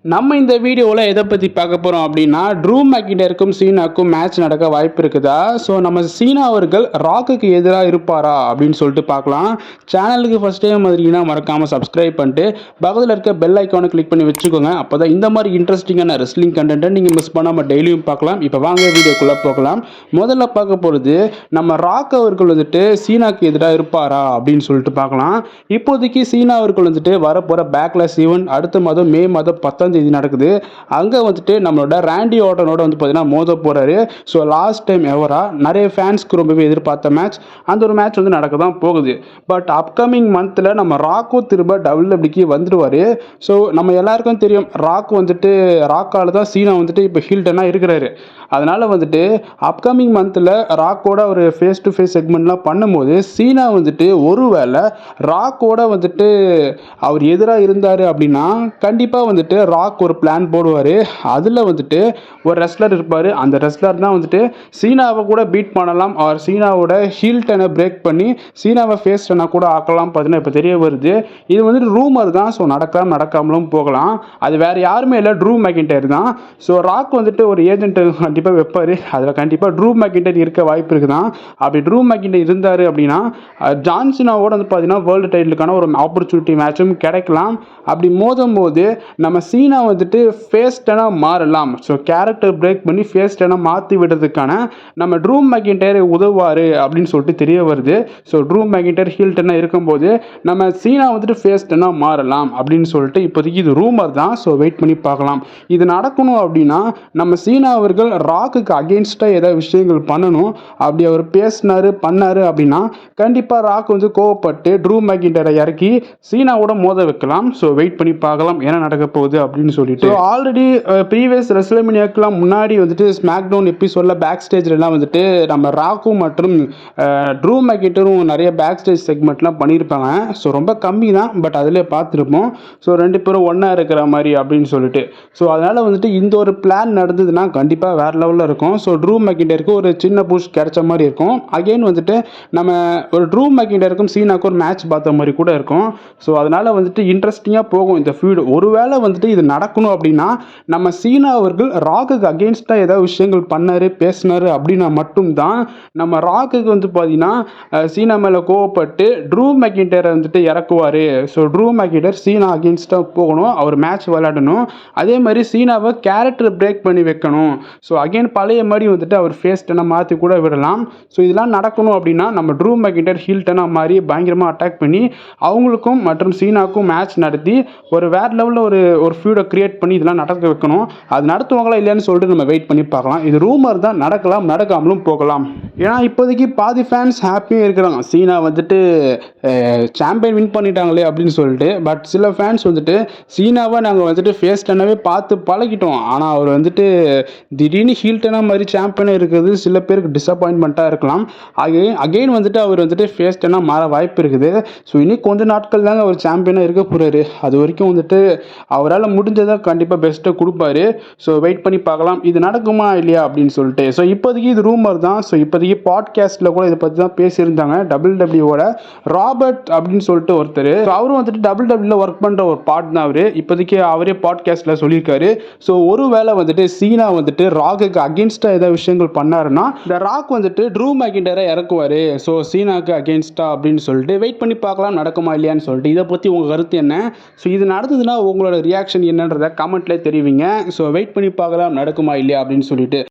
நம்ம இந்த வீடியோவில் எதை பற்றி பார்க்க போகிறோம் அப்படின்னா ட்ரூ மேக்கிண்டருக்கும் சீனாக்கும் மேட்ச் நடக்க வாய்ப்பு இருக்குதா. ஸோ நம்ம சீனா அவர்கள் ராக்குக்கு எதிராக இருப்பாரா அப்படின்னு சொல்லிட்டு பார்க்கலாம். சேனலுக்கு ஃபஸ்ட் டைம் மாதிரினா மறக்காமல் சப்ஸ்கிரைப் பண்ணிட்டு பக்கத்தில் இருக்க பெல் ஐக்கானை கிளிக் பண்ணி வச்சுக்கோங்க. அப்போ தான் இந்த மாதிரி இன்ட்ரெஸ்டிங்கான ரெஸ்லிங் கண்டென்ட்டை நீங்கள் மிஸ் பண்ணாமல் டெய்லியும் பார்க்கலாம். இப்போ வாங்க வீடியோக்குள்ளே போகலாம். முதல்ல பார்க்க போகிறது நம்ம ராக் அவர்கள் வந்துட்டு சீனாக்கு எதிராக இருப்பாரா அப்படின்னு சொல்லிட்டு பார்க்கலாம். இப்போதைக்கு சீனா அவர்கள் வந்துட்டு வரப்போகிற பேக்லெஸ் ஈவெண்ட் அடுத்த மாதம் மே மாதம் 10 தேதி நடக்குது. அங்கே வந்துட்டு நம்மளோட ராண்டி ஆர்டனோட வந்து பார்த்தீங்கன்னா மோத போகிறாரு. ஸோ லாஸ்ட் டைம் எவராக நிறைய ஃபேன்ஸ்க்கு ரொம்பவே எதிர்பார்த்த மேட்ச், அந்த ஒரு மேட்ச் வந்து நடக்க தான் போகுது. பட் அப்கமிங் மந்தில் நம்ம ராக்கும் திரும்ப டபிள்யூடபிள்யூக்கு வந்துடுவார். ஸோ நம்ம எல்லாருக்கும் தெரியும் ராக் வந்துட்டு ராக்கால தான் சீனா வந்துட்டு இப்போ ஹீல்டனாக இருக்கிறாரு. அதனால் வந்துட்டு அப்கமிங் மந்தில் ராக்கோட ஒரு ஃபேஸ் டு ஃபேஸ் செக்மெண்ட்லாம் பண்ணும்போது சீனா வந்துட்டு ஒருவேளை ராக்கோட வந்துட்டு அவர் எதிராக இருந்தார் அப்படின்னா கண்டிப்பாக வந்துட்டு ராக் ஒரு பிளான் போடுவார். அதில் வந்துட்டு ஒரு ரெஸ்லர் இருப்பார். அந்த ரெஸ்லர் தான் வந்துட்டு சீனாவை கூட பீட் பண்ணலாம். அவர் சீனாவோட ஹீல்டனை பிரேக் பண்ணி சீனாவை ஃபேஸ் டனாக கூட ஆக்கலாம். பார்த்தீங்கன்னா இப்போ தெரிய வருது. இது வந்துட்டு ரூமர் தான். ஸோ நடக்கலாம் நடக்காமலும் போகலாம். அது வேறு யாருமே இல்லை, ட்ரூ மேக்கிண்டர் தான். ஸோ ராக் வந்துட்டு ஒரு ஏஜென்ட் கண்டிப்பாக வைப்பார். அதில் கண்டிப்பாக ட்ரூ மேக்கிண்டர் இருக்க வாய்ப்பு இருக்குதான். அப்படி ட்ரூ மேக்கிண்டர் இருந்தார் அப்படின்னா ஜான்சினாவோட வந்து பார்த்தீங்கன்னா வேர்ல்டு டைட்டிலுக்கான ஒரு ஆப்பர்ச்சுனிட்டி மேட்சும் கிடைக்கலாம். அப்படி மோதும் போது நம்ம சீனா வந்துட்டு ஃபேஸ் டனாக மாறலாம். ஸோ கேரக்டர் பிரேக் பண்ணி ஃபேஸ் டனாக மாற்றி விடுறதுக்கான நம்ம ட்ரூ மேக்கிண்டர் உதவுவார் அப்படின்னு சொல்லிட்டு தெரிய வருது. ஸோ ட்ரூ மேக்கிண்டர் ஹீல் டனாக இருக்கும்போது நம்ம சீனா வந்துட்டு ஃபேஸ் டனாக மாறலாம் அப்படின்னு சொல்லிட்டு இப்போதைக்கு இது ரூமர் தான். ஸோ வெயிட் பண்ணி பார்க்கலாம். இது நடக்கணும் அப்படின்னா நம்ம சீனா அவர்கள் ராக்குக்கு அகெயின்ஸ்டாக ஏதாவது விஷயங்கள் பண்ணணும். அப்படி அவர் பேசினார் பண்ணார் அப்படின்னா கண்டிப்பாக ராக் வந்து கோவப்பட்டு ட்ரூ மேக்கிண்டரை இறக்கி சீனாவோட மோத வைக்கலாம். ஸோ வெயிட் பண்ணி பார்க்கலாம் என்ன நடக்க போகுது அப்படின்னு சொல்லிட்டு. ஆல்ரெடி ப்ரீவியஸ் ரெஸ்லமினியாக்கெலாம் முன்னாடி வந்துட்டு ஸ்மாக் டவுன் எபிசோடில் பேக் ஸ்டேஜ்லாம் வந்துட்டு நம்ம ராக்கும் மற்றும் ட்ரூ மேக்கிண்டரும் நிறைய பேக் ஸ்டேஜ் செக்மெண்ட்லாம் பண்ணியிருப்பாங்க. ஸோ ரொம்ப கம்மி தான், பட் அதிலே பார்த்துருப்போம். ஸோ ரெண்டு பேரும் ஒன்றா இருக்கிற மாதிரி அப்படின்னு சொல்லிட்டு. ஸோ அதனால் வந்துட்டு இந்த ஒரு பிளான் நடந்ததுன்னா கண்டிப்பாக வேறு லெவலில் இருக்கும். ஸோ ட்ரூ மேக்கிண்டருக்கு ஒரு சின்ன புஷ் கிடைச்ச மாதிரி இருக்கும். அகெயின் வந்துட்டு நம்ம ஒரு ட்ரூ மேக்கிண்டருக்கும் சீனாக்கும் ஒரு மேட்ச் பார்த்த மாதிரி கூட இருக்கும். ஸோ அதனால் வந்துட்டு இன்ட்ரெஸ்டிங்காக போகும் இந்த ஃபீல்டு. ஒருவேளை வந்துட்டு இது நடக்கணும் அப்படின்னா நம்ம சீனா அவர்கள் ராக்குக்கு அகெயின்ஸ்டாக ஏதாவது விஷயங்கள் பண்ணார் பேசினார் அப்படின்னா மட்டும்தான் நம்ம ராக்குக்கு வந்து பார்த்தீங்கன்னா சீனா மேலே கோவப்பட்டு ட்ரூ மேக்கிண்டரை வந்துட்டு இறக்குவார். ஸோ ட்ரூ மேக்கிண்டர் சீனா அகெயின்ஸ்டாக போகணும், அவர் மேட்ச் விளையாடணும். அதே மாதிரி சீனாவை கேரக்டர் பிரேக் பண்ணி வைக்கணும். ஸோ அகெயின் பழைய மாதிரி வந்துட்டு அவர் ஃபேஸ் டனை மாற்றி கூட விடலாம். ஸோ இதெல்லாம் நடக்கணும் அப்படின்னா நம்ம ட்ரூ மேக்கிண்டர் ஹீல் டனாக மாதிரி பயங்கரமாக அட்டாக் பண்ணி அவங்களுக்கும் மற்றும் சீனாவுக்கும் மேட்ச் நடத்தி ஒரு வேறு லெவலில் ஒரு ஃபியூடை கிரியேட் பண்ணி இதெல்லாம் நடக்க வைக்கணும். அது நடத்துவாங்களா இல்லையான்னு சொல்லிட்டு நம்ம வெயிட் பண்ணி பார்க்கலாம். இது ரூமர் தான், நடக்கலாம் நடக்காமலும் போகலாம். ஏன்னா இப்போதைக்கு பாதி ஃபேன்ஸ் ஹாப்பியாக இருக்கிறாங்க சீனா வந்துட்டு சாம்பியன் வின் பண்ணிட்டாங்களே அப்படின்னு சொல்லிட்டு. பட் சில ஃபேன்ஸ் வந்துட்டு சீனாவை நாங்கள் வந்துட்டு ஃபேஸ் டனாகவே பார்த்து பழகிட்டோம், ஆனால் அவர் வந்துட்டு திடீர்னு ஹீல் டனா மாதிரி சாம்பியனாக இருக்கிறது சில பேருக்கு டிசப்பாயின்மெண்ட்டாக இருக்கலாம். அகெயின் வந்துட்டு அவர் வந்துட்டு ஃபேஸ் டனாக மாற வாய்ப்பு இருக்குது. ஸோ இன்னும் கொஞ்ச நாட்கள் தாங்க அவர் சாம்பியனாக இருக்க போகிறாரு. அது வரைக்கும் வந்துட்டு அவரால் முடிஞ்சதை கண்டிப்பாக பெஸ்ட்டை கொடுப்பாரு. ஸோ வெயிட் பண்ணி பார்க்கலாம் இது நடக்குமா இல்லையா அப்படின்னு சொல்லிட்டு. ஸோ இப்போதைக்கு இது ரூமர் தான். ஸோ இப்போதைக்கு பாட்காஸ்ட்டில் கூட இதை பற்றி தான் பேசியிருந்தாங்க. டபிள்யூடபிள்யூவோட ராபர்ட் அப்படின்னு சொல்லிட்டு ஒருத்தர், அவரும் வந்துட்டு டபிள்யூடபிள்யூவில் ஒர்க் பண்ணுற ஒரு பார்ட் தான் அவர். இப்போதைக்கு அவரே பாட்காஸ்ட்டில் சொல்லியிருக்காரு. ஸோ ஒருவேளை வந்துட்டு சீனா வந்துட்டு ராக்குக்கு அகெயின்ஸ்டாக ஏதாவது விஷயங்கள் பண்ணாருன்னா இந்த ராக் வந்துட்டு ட்ரூ மேக்கிண்டரை இறக்குவார். ஸோ சீனாக்கு அகெயின்ஸ்டாக அப்படின்னு சொல்லிட்டு வெயிட் பண்ணி பார்க்கலாம் நடக்குமா இல்லையான்னு சொல்லிட்டு. இதை பற்றி உங்கள் கருத்து என்ன? ஸோ இது நடந்ததுன்னா உங்களோட ரியாக்ஷன் என்னன்றதை கமெண்ட்லேயே தெரிவிங்க. ஸோ வெயிட் பண்ணி பார்க்கலாம் நடக்குமா இல்லையா அப்படின்னு சொல்லிட்டு.